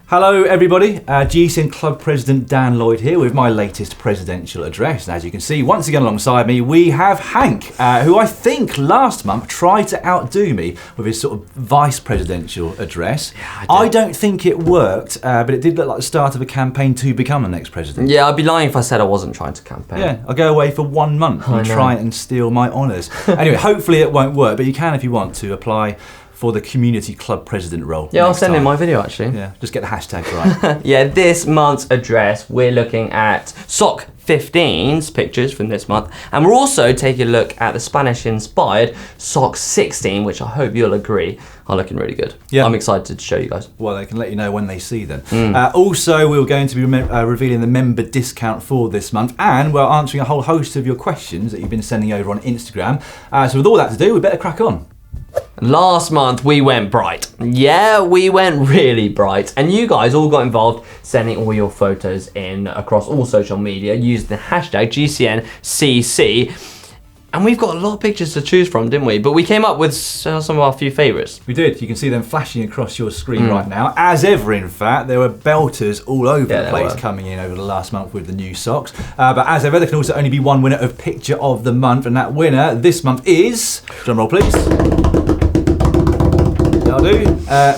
Hello everybody, GCN Club President Dan Lloyd here with my latest presidential address. And as you can see, once again alongside me, we have Hank, who I think last month tried to outdo me with his sort of vice presidential address. Yeah, I don't think it worked, but it did look like the start of a campaign to become the next president. Yeah, I'd be lying if I said I wasn't trying to campaign. Yeah, I'll go away for 1 month and try and steal my honours. Anyway, hopefully it won't work, but you can if you want to apply for the community club president role. Yeah, I'll send in my video actually. Yeah, just get the hashtag right. Yeah, this month's address, we're looking at Sock 15's pictures from this month, and we're also taking a look at the Spanish-inspired Sock 16, which I hope you'll agree are looking really good. Yeah, I'm excited to show you guys. Well, they can let you know when they see them. Also, we're going to be revealing the member discount for this month, and we're answering a whole host of your questions that you've been sending over on Instagram. So with all that to do, we better crack on. Last month we went bright. Yeah, we went really bright, and you guys all got involved sending all your photos in across all social media using the hashtag GCNCC, and we've got a lot of pictures to choose from, didn't we? But we came up with some of our few favourites. We did. You can see them flashing across your screen right now. As ever, in fact, there were belters all over the place coming in over the last month with the new socks. But as ever, there can also only be one winner of Picture of the Month, and that winner this month is, drum roll please,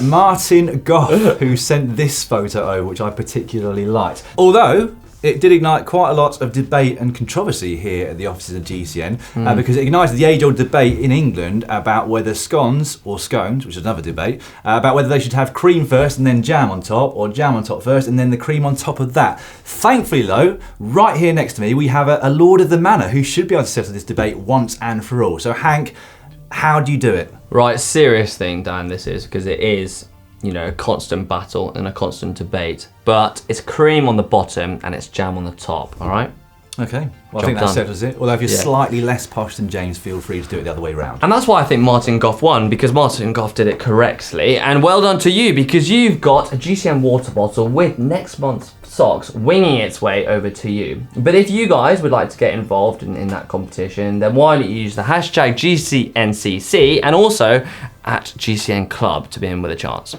Martin Goff, who sent this photo over, which I particularly liked. Although it did ignite quite a lot of debate and controversy here at the offices of GCN, because it ignited the age-old debate in England about whether scones, or scones, which is another debate, about whether they should have cream first and then jam on top, or jam on top first and then the cream on top of that. Thankfully though, right here next to me, we have a Lord of the Manor who should be able to settle this debate once and for all. So Hank, how do you do it? Right, serious thing, Dan, this is, because it is, you know, a constant battle and a constant debate. But it's cream on the bottom and it's jam on the top, all right? Okay, well, I think that settles it. Although if you're slightly less posh than James, feel free to do it the other way around. And that's why I think Martin Goff won, because Martin Goff did it correctly. And well done to you, because you've got a GCN water bottle with next month's socks winging its way over to you. But if you guys would like to get involved in that competition, then why don't you use the hashtag GCNCC and also at GCN Club to be in with a chance.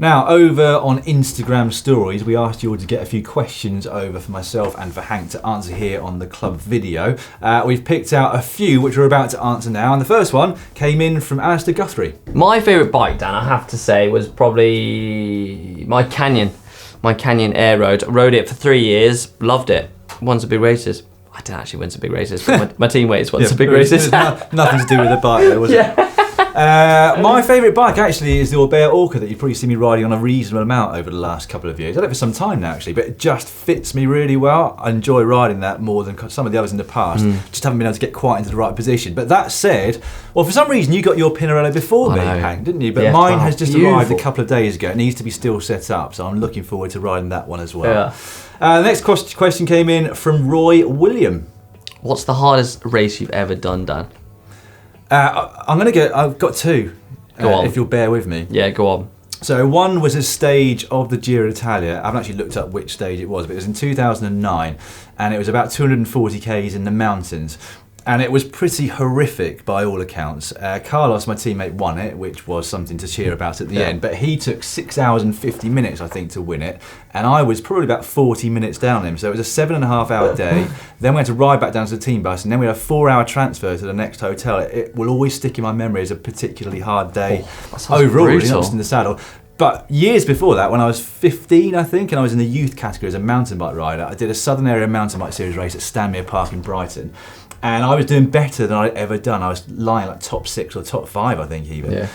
Now, over on Instagram stories, we asked you all to get a few questions over for myself and for Hank to answer here on the club video. We've picked out a few which we're about to answer now, and the first one came in from Alistair Guthrie. My favourite bike, Dan, I have to say, was probably my Canyon Air Road. Rode it for 3 years, loved it, won some big races. I didn't actually win some big races, but my teammates won some big races. Nothing to do with the bike though, was it? My favourite bike actually is the Orbea Orca that you've probably seen me riding on a reasonable amount over the last couple of years. I've had it for some time now actually, but it just fits me really well. I enjoy riding that more than some of the others in the past. Just haven't been able to get quite into the right position. But that said, well, for some reason you got your Pinarello before me, Hank, didn't you? But mine has just arrived a couple of days ago. It needs to be still set up, so I'm looking forward to riding that one as well. The next question came in from Roy William. What's the hardest race you've ever done, Dan? I've got two, go on. If you'll bear with me. Yeah, go on. So one was a stage of the Giro d'Italia. I haven't actually looked up which stage it was, but it was in 2009, and it was about 240 k's in the mountains. And it was pretty horrific by all accounts. Carlos, my teammate, won it, which was something to cheer about at the end. But he took 6 hours and 50 minutes, I think, to win it. And I was probably about 40 minutes down him. So it was a 7.5-hour day. Then we had to ride back down to the team bus. And then we had a 4-hour transfer to the next hotel. It will always stick in my memory as a particularly hard day overall, really, not just in the saddle. But years before that, when I was 15, I think, and I was in the youth category as a mountain bike rider, I did a Southern Area Mountain Bike Series race at Stanmere Park in Brighton. And I was doing better than I'd ever done. I was lying like top 6 or top 5, I think, even. Yeah.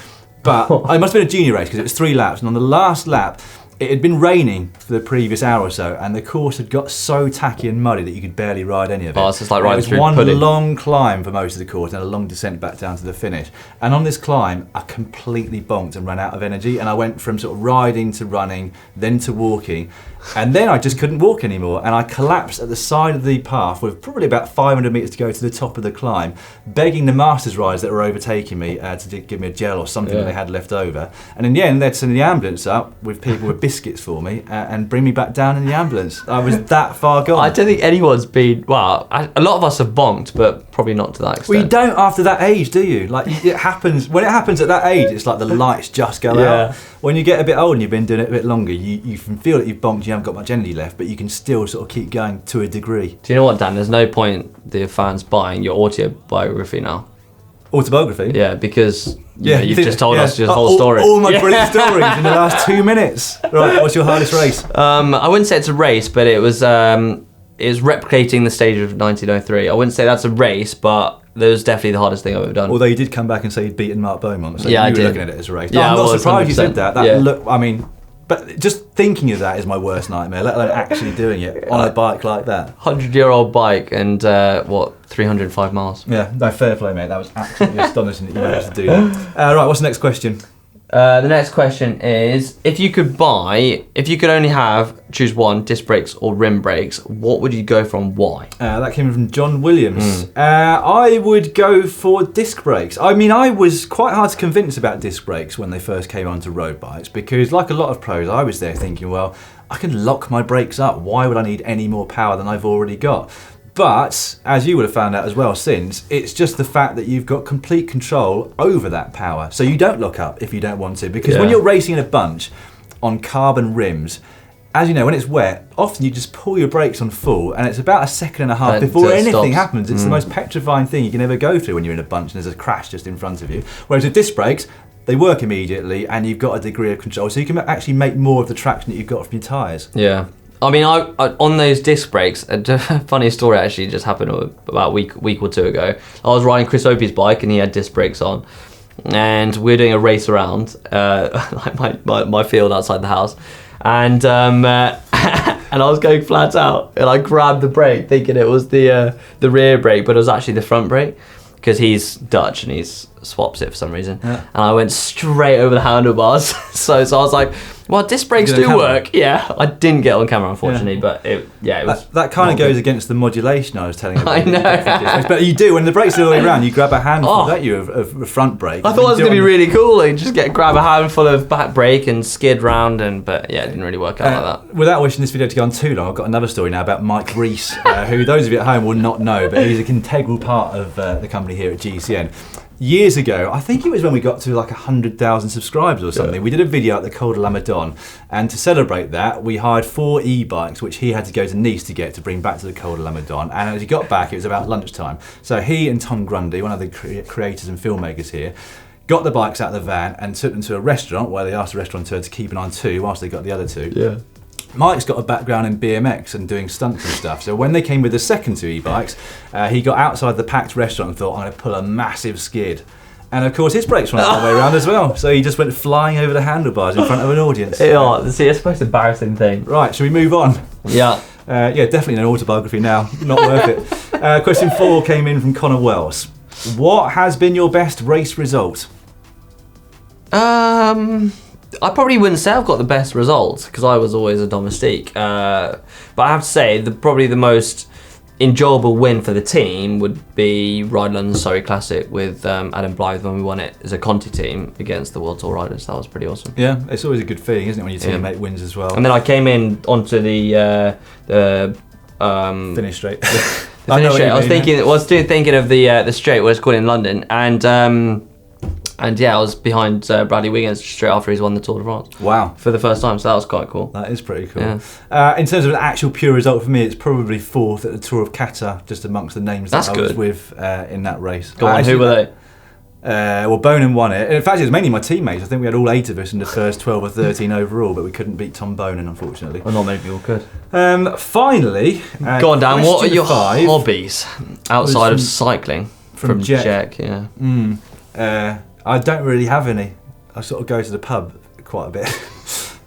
But it must have been a junior race because it was 3 laps. And on the last lap, it had been raining for the previous hour or so, and the course had got so tacky and muddy that you could barely ride any of it. Oh, it's just like riding through pudding. It was one long climb for most of the course and a long descent back down to the finish. And on this climb, I completely bonked and ran out of energy, and I went from sort of riding to running, then to walking, and then I just couldn't walk anymore, and I collapsed at the side of the path with probably about 500 metres to go to the top of the climb, begging the Masters riders that were overtaking me to give me a gel or something that they had left over. And in the end, they'd send the ambulance up with people with biscuits biscuits for me and bring me back down in the ambulance. I was that far gone. I don't think anyone's been. Well, a lot of us have bonked, but probably not to that extent. Well, you don't after that age, do you? Like it happens when it happens at that age. It's like the lights just go out. When you get a bit old and you've been doing it a bit longer, you can feel that you've bonked. You haven't got much energy left, but you can still sort of keep going to a degree. Do you know what, Dan? There's no point the fans buying your autobiography now. Autobiography? Yeah, because you've just told us your whole story. All my brilliant stories in the last 2 minutes. Right, what's your hardest race? I wouldn't say it's a race, but it was replicating the stage of 1903. I wouldn't say that's a race, but that was definitely the hardest thing I've ever done. Although you did come back and say you'd beaten Mark Beaumont, so yeah, you I were did. looking at it as a race. Yeah, I'm not surprised 100%. you said that. Yeah. Look, I mean, but just thinking of that is my worst nightmare, let alone actually doing it on a bike like that. 100-year-old bike and 305 miles. Yeah, no, fair play, mate. That was absolutely astonishing that you managed to do that. Right, what's the next question? The next question is, if you could only choose one, disc brakes or rim brakes, what would you go for and why? That came from John Williams. I would go for disc brakes. I mean, I was quite hard to convince about disc brakes when they first came onto road bikes because, like a lot of pros, I was there thinking, well, I can lock my brakes up. Why would I need any more power than I've already got? But, as you would have found out as well since, it's just the fact that you've got complete control over that power. So you don't lock up if you don't want to. Because when you're racing in a bunch on carbon rims, as you know, when it's wet, often you just pull your brakes on full and it's about a second and a half before anything happens. It's the most petrifying thing you can ever go through when you're in a bunch and there's a crash just in front of you. Whereas with disc brakes, they work immediately and you've got a degree of control. So you can actually make more of the traction that you've got from your tyres. Yeah. I mean, I on those disc brakes, a funny story actually just happened about a week or two ago. I was riding Chris Opie's bike and he had disc brakes on, and we were doing a race around like my field outside the house, and and I was going flat out, and I grabbed the brake thinking it was the rear brake, but it was actually the front brake because he's Dutch and he swaps it for some reason, and I went straight over the handlebars. so I was like, well, disc brakes do work. Yeah, I didn't get on camera unfortunately, but it was. That kind of goes against the modulation I was telling you about. I know. But you do, when the brake's the other way around, you grab a handful, don't you, of the front brake. I thought it was going to be really cool, like just grab a handful of back brake and skid round, but it didn't really work out like that. Without wishing this video to go on too long, I've got another story now about Mike Rees, who those of you at home will not know, but he's an integral part of the company here at GCN. Years ago, I think it was when we got to like 100,000 subscribers or something, we did a video at the Col de la Madone, and to celebrate that, we hired 4 e-bikes, which he had to go to Nice to get to bring back to the Col de la Madone, and as he got back, it was about lunchtime. So he and Tom Grundy, one of the creators and filmmakers here, got the bikes out of the van and took them to a restaurant where they asked the restaurateur to keep an eye on 2 whilst they got the other 2. Yeah. Mike's got a background in BMX and doing stunts and stuff, so when they came with the second 2 e-bikes, he got outside the packed restaurant and thought, I'm going to pull a massive skid. And of course his brakes went the other way around as well, so he just went flying over the handlebars in front of an audience. Yeah, see, it's the most embarrassing thing. Right, shall we move on? Yeah. Definitely an autobiography now, not worth it. Question 4 came in from Connor Wells. What has been your best race result? I probably wouldn't say I've got the best results because I was always a domestique. But I have to say, probably the most enjoyable win for the team would be Ride London Surrey Classic with Adam Blythe when we won it as a Conti team against the World Tour riders. That was pretty awesome. Yeah, it's always a good feeling, isn't it, when your teammate wins as well. And then I came in onto the finish straight. The finish straight. I was thinking of the straight, what it's called in London, and yeah, I was behind Bradley Wiggins straight after he's won the Tour de France. Wow. For the first time, so that was quite cool. That is pretty cool. Yeah. In terms of an actual pure result for me, it's probably 4th at the Tour of Qatar, just amongst the names that I was with in that race. Go on, who were they? Well, Bonin won it. In fact, it was mainly my teammates. I think we had all 8 of us in the first 12 or 13 overall, but we couldn't beat Tom Bonin, unfortunately. Well, not many people could. Finally, go on, Dan. What are your 5 hobbies outside of cycling? From Jack, yeah. I don't really have any. I sort of go to the pub quite a bit.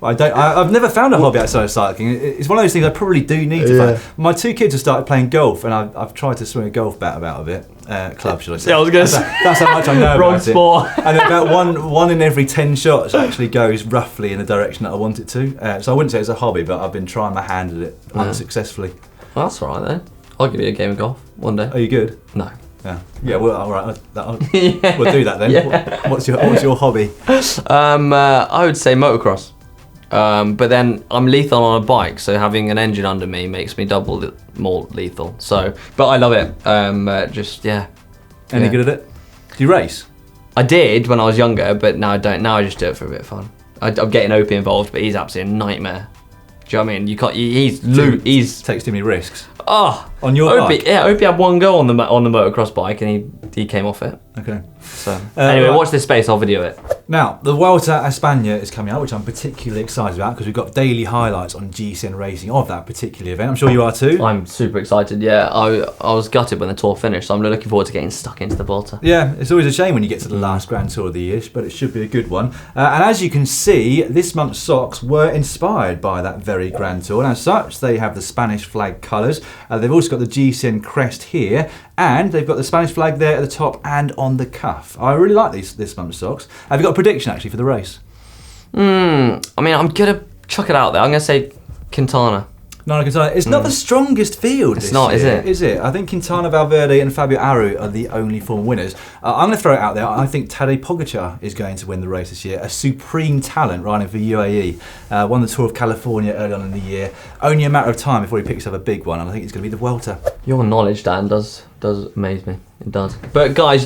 I've never found a hobby outside of cycling. It's one of those things I probably do need to find. My 2 kids have started playing golf, and I've tried to swing a golf bat about a bit. Club, should I say? Yeah, I was going to say. That's how much I know Wrong about sport. it. And about one in every 10 shots actually goes roughly in the direction that I want it to. So I wouldn't say it's a hobby, but I've been trying my hand at it unsuccessfully. Well, that's all right then. I'll give you a game of golf one day. Are you good? No. Yeah. Well, all right. We'll do that then. Yeah. What's your hobby? I would say motocross. But then I'm lethal on a bike, so having an engine under me makes me double more lethal. So, but I love it. Any good at it? Do you race? I did when I was younger, but now I don't. Now I just do it for a bit of fun. I'm getting Opie involved, but he's absolutely a nightmare. Do you know what I mean? You can't. He's takes too many risks. Oh, on your bike? Yeah, Opie had one go on the motocross bike, and he came off it. Okay. So anyway, watch this space. I'll video it. Now, the Vuelta a España is coming out, which I'm particularly excited about because we've got daily highlights on GCN Racing of that particular event. I'm sure you are too. I'm super excited, yeah. I was gutted when the Tour finished, so I'm looking forward to getting stuck into the Vuelta. Yeah, it's always a shame when you get to the last Grand Tour of the year, but it should be a good one. And as you can see, this month's socks were inspired by that very Grand Tour. And as such, they have the Spanish flag colours. They've also got the GCN crest here, and they've got the Spanish flag there at the top and on the cuff. I really like this month's socks. Have you got a prediction actually for the race? I mean, I'm gonna chuck it out there. I'm gonna say Quintana. No, Quintana. It's not the strongest field. It's not, year, is it? I think Quintana, Valverde, and Fabio Aru are the only former winners. I'm going to throw it out there. I think Tadej Pogačar is going to win the race this year. A supreme talent riding for UAE. Won the Tour of California early on in the year. Only a matter of time before he picks up a big one, and I think it's going to be the Vuelta. Your knowledge, Dan, does amaze me. It does. But guys,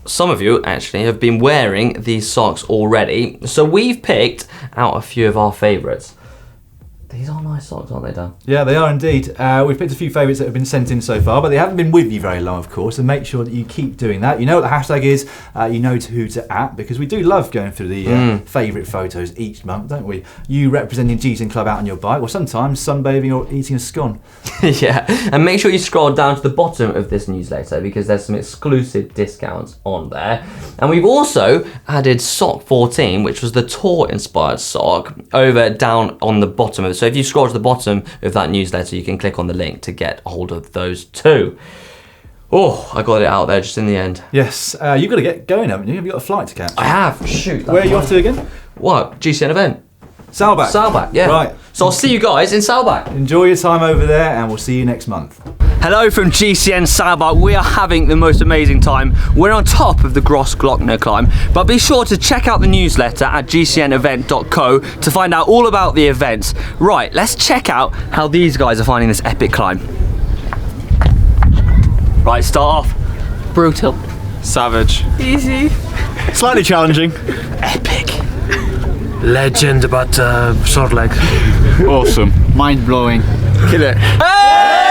some of you actually have been wearing these socks already. So we've picked out a few of our favourites. These are nice socks, aren't they, Dan? Yeah, they are indeed. We've picked a few favourites that have been sent in so far, but they haven't been with you very long, of course, and make sure that you keep doing that. You know what the hashtag is, you know who to @, because we do love going through the favourite photos each month, don't we? You representing GCN Club out on your bike, or sometimes sunbathing or eating a scone. Yeah, and make sure you scroll down to the bottom of this newsletter because there's some exclusive discounts on there. And we've also added sock 14, which was the Tour-inspired sock, down on the bottom of it. So if you scroll to the bottom of that newsletter, you can click on the link to get hold of those too. Oh, I got it out there just in the end. Yes, you've got to get going, haven't you? Have you got a flight to catch? I have. Shoot. Where are you off to again? What? GCN event. Saalbach. Saalbach, yeah. Right. So I'll see you guys in Saalbach. Enjoy your time over there, and we'll see you next month. Hello from GCN Saalbach. We are having the most amazing time. We're on top of the Grossglockner climb, but be sure to check out the newsletter at gcnevent.co to find out all about the events. Right, let's check out how these guys are finding this epic climb. Right, start off. Brutal. Savage. Easy. Slightly challenging. Epic. Legend, but short legs. Awesome. Mind blowing. Kill it. Hey!